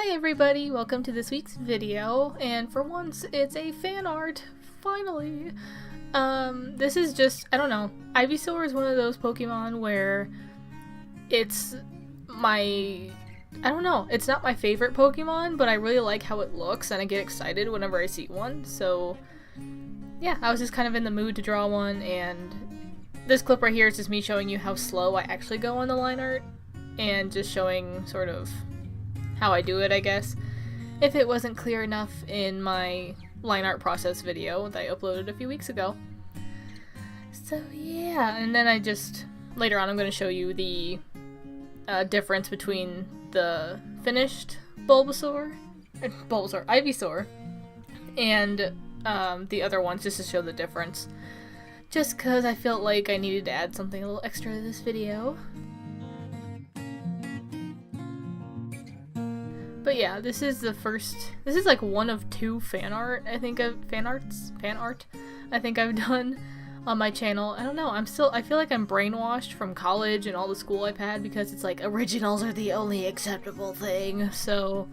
Hi everybody, welcome to this week's video, and for once it's a fan art, finally! This is just, I don't know, Ivysaur is one of those Pokemon where it's my, I don't know, it's not my favorite Pokemon, but I really like how it looks and I get excited whenever I see one, so yeah, I was just kind of in the mood to draw one, and this clip right here is just me showing you how slow I actually go on the line art, and just showing sort of how I do it, I guess, if it wasn't clear enough in my line art process video that I uploaded a few weeks ago. So yeah, and then later on I'm going to show you the difference between the finished Ivysaur, and the other ones, just to show the difference. Just because I felt like I needed to add something a little extra to this video. But yeah, this is like one of two fan art I think I've done on my channel. I don't know, I feel like I'm brainwashed from college and all the school I've had because it's like originals are the only acceptable thing. So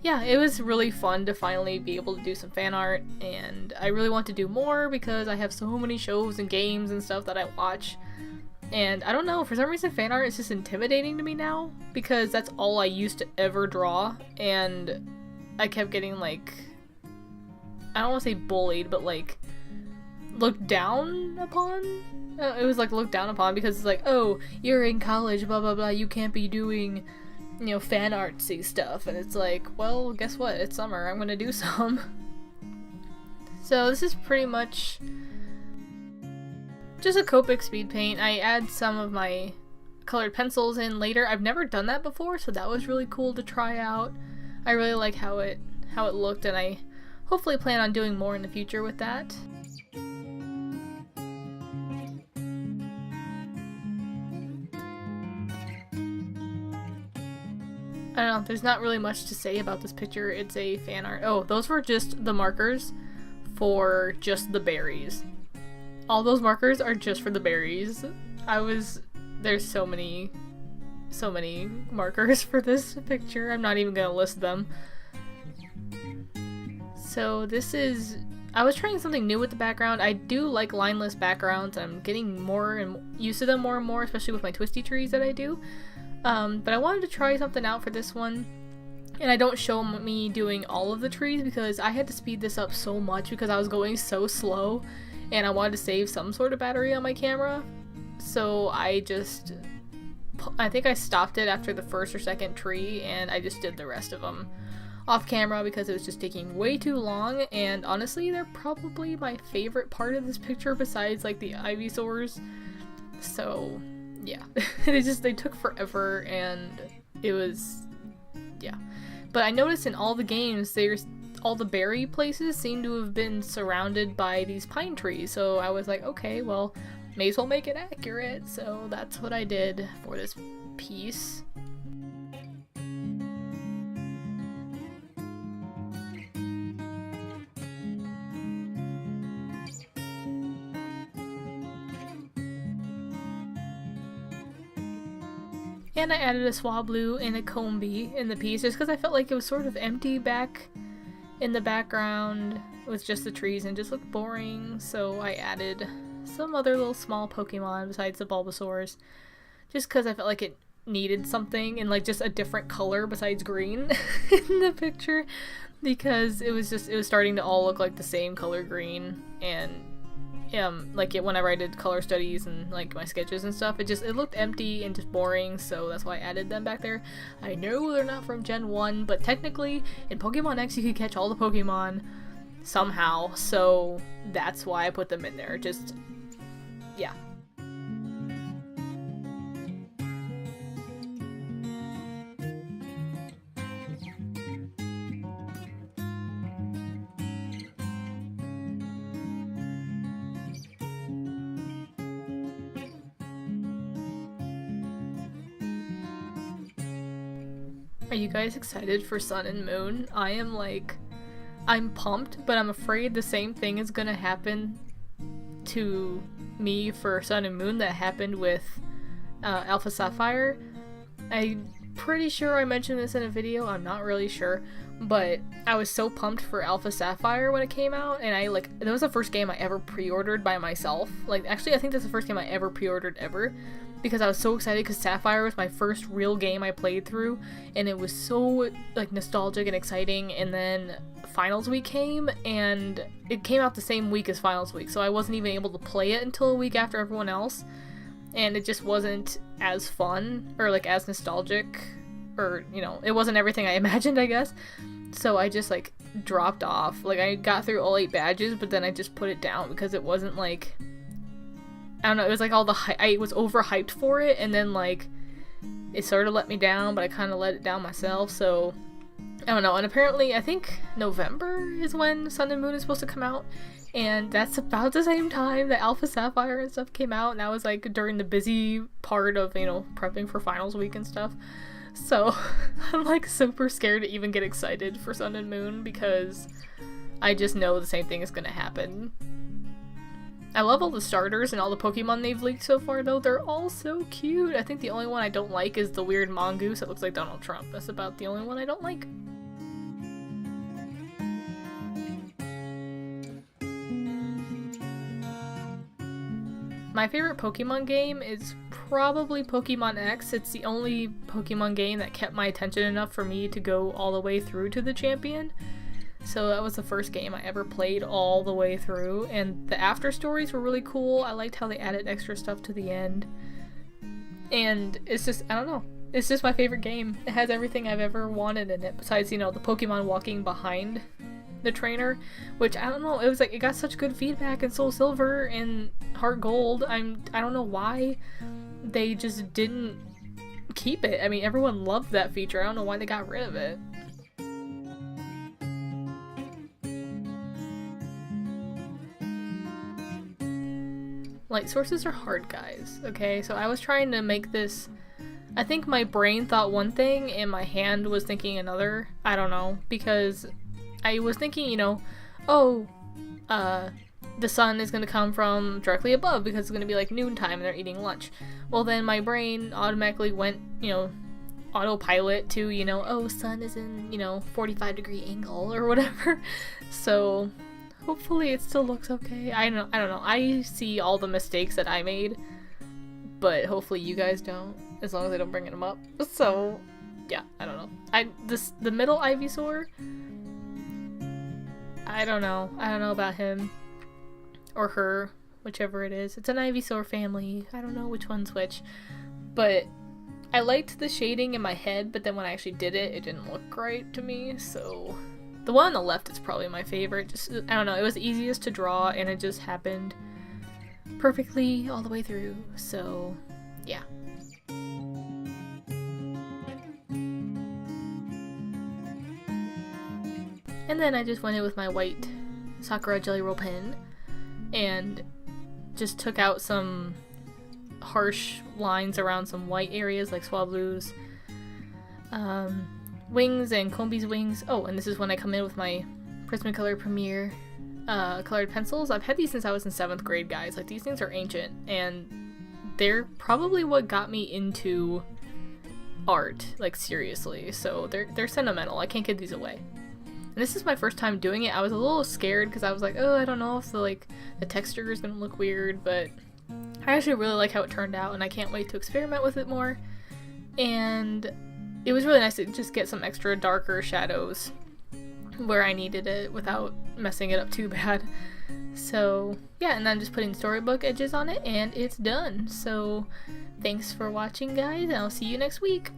yeah, it was really fun to finally be able to do some fan art, and I really want to do more because I have so many shows and games and stuff that I watch. And I don't know, for some reason fan art is just intimidating to me now, because that's all I used to ever draw, and I kept getting like, I don't want to say bullied, but like, looked down upon? It was like looked down upon because it's like, oh, you're in college, blah blah blah, you can't be doing, you know, fan artsy stuff, and it's like, well, guess what, it's summer, I'm gonna do some. So this is pretty much just a Copic speed paint. I add some of my colored pencils in later. I've never done that before, so that was really cool to try out. I really like how it looked, and I hopefully plan on doing more in the future with that. I don't know, there's not really much to say about this picture. It's a fan art. Oh, those were just the markers for just the berries. All those markers are just for the berries. There's so many markers for this picture. I'm not even gonna list them. So I was trying something new with the background. I do like lineless backgrounds. I'm getting more and used to them more and more, especially with my twisty trees that I do. But I wanted to try something out for this one. And I don't show me doing all of the trees because I had to speed this up so much because I was going so slow. And I wanted to save some sort of battery on my camera, so I think I stopped it after the first or second tree, and I just did the rest of them off camera because it was just taking way too long, and honestly, they're probably my favorite part of this picture besides, like, the Ivysaurs. So, yeah. They took forever, and it was, yeah. But I noticed in all the games, all the berry places seem to have been surrounded by these pine trees, so I was like, okay, well, may as well make it accurate, so that's what I did for this piece. And I added a Swablu and a Combee in the piece just because I felt like it was sort of empty back in the background with just the trees and just looked boring, so I added some other little small Pokemon besides the Bulbasaurs just because I felt like it needed something in like just a different color besides green in the picture, because it was starting to all look like the same color green, and like whenever I did color studies and like my sketches and stuff, it looked empty and just boring, so that's why I added them back there. I know they're not from Gen 1, but technically in Pokemon X you could catch all the Pokemon somehow, so that's why I put them in there. Just, yeah. Are you guys excited for Sun and Moon? I'm pumped, but I'm afraid the same thing is gonna happen to me for Sun and Moon that happened with Alpha Sapphire. I pretty sure I mentioned this in a video, I'm not really sure, but I was so pumped for Alpha Sapphire when it came out, and that was the first game I ever pre-ordered by myself. Like, actually, I think that's the first game I ever pre-ordered ever, because I was so excited because Sapphire was my first real game I played through, and it was so, like, nostalgic and exciting, and then Finals Week came, and it came out the same week as Finals Week, so I wasn't even able to play it until a week after everyone else, and it just wasn't as fun, or, like, as nostalgic, or, you know, it wasn't everything I imagined, I guess. So I just, like, dropped off. Like, I got through all 8 badges, but then I just put it down because it wasn't, like, I don't know, it was, like, I was overhyped for it, and then, like, it sort of let me down, but I kind of let it down myself, so I don't know. And apparently, I think November is when Sun and Moon is supposed to come out, and that's about the same time that Alpha Sapphire and stuff came out, and that was, like, during the busy part of, you know, prepping for Finals Week and stuff. So, I'm, like, super scared to even get excited for Sun and Moon because I just know the same thing is gonna happen. I love all the starters and all the Pokemon they've leaked so far, though. They're all so cute. I think the only one I don't like is the weird mongoose that looks like Donald Trump. That's about the only one I don't like. My favorite Pokemon game is probably Pokemon X. It's the only Pokemon game that kept my attention enough for me to go all the way through to the champion. So that was the first game I ever played all the way through, and the after stories were really cool. I liked how they added extra stuff to the end. And it's just, I don't know, it's just my favorite game. It has everything I've ever wanted in it, besides, you know, the Pokemon walking behind the trainer, which I don't know, it was like, it got such good feedback in Soul Silver and Heart Gold. I don't know why they just didn't keep it. I mean, everyone loved that feature. I don't know why they got rid of it. Light sources are hard, guys, okay? So I was trying to make this, I think my brain thought one thing and my hand was thinking another. I don't know, because I was thinking, you know, oh, the sun is going to come from directly above because it's going to be like noontime and they're eating lunch. Well, then my brain automatically went, you know, autopilot to, you know, oh, sun is in, you know, 45-degree angle or whatever. So hopefully it still looks okay. I don't know. I see all the mistakes that I made, but hopefully you guys don't, as long as I don't bring them up. So yeah, I don't know. The middle Ivysaur, I don't know about him or her, whichever it is. It's an Ivysaur family. I don't know which one's which, but I liked the shading in my head, but then when I actually did it, it didn't look right to me. So the one on the left is probably my favorite. Just, I don't know, it was the easiest to draw and it just happened perfectly all the way through. So yeah. And then I just went in with my white Sakura Jelly Roll pen and just took out some harsh lines around some white areas like Swablu's wings and Combi's wings. Oh, and this is when I come in with my Prismacolor Premier colored pencils. I've had these since I was in 7th grade, guys. Like, these things are ancient, and they're probably what got me into art, like, seriously. So they're sentimental. I can't give these away. And this is my first time doing it. I was a little scared because I was like, oh, I don't know if the texture is gonna look weird, but I actually really like how it turned out, and I can't wait to experiment with it more. And it was really nice to just get some extra darker shadows where I needed it without messing it up too bad. So yeah, and then just putting storybook edges on it, and it's done. So thanks for watching, guys, and I'll see you next week.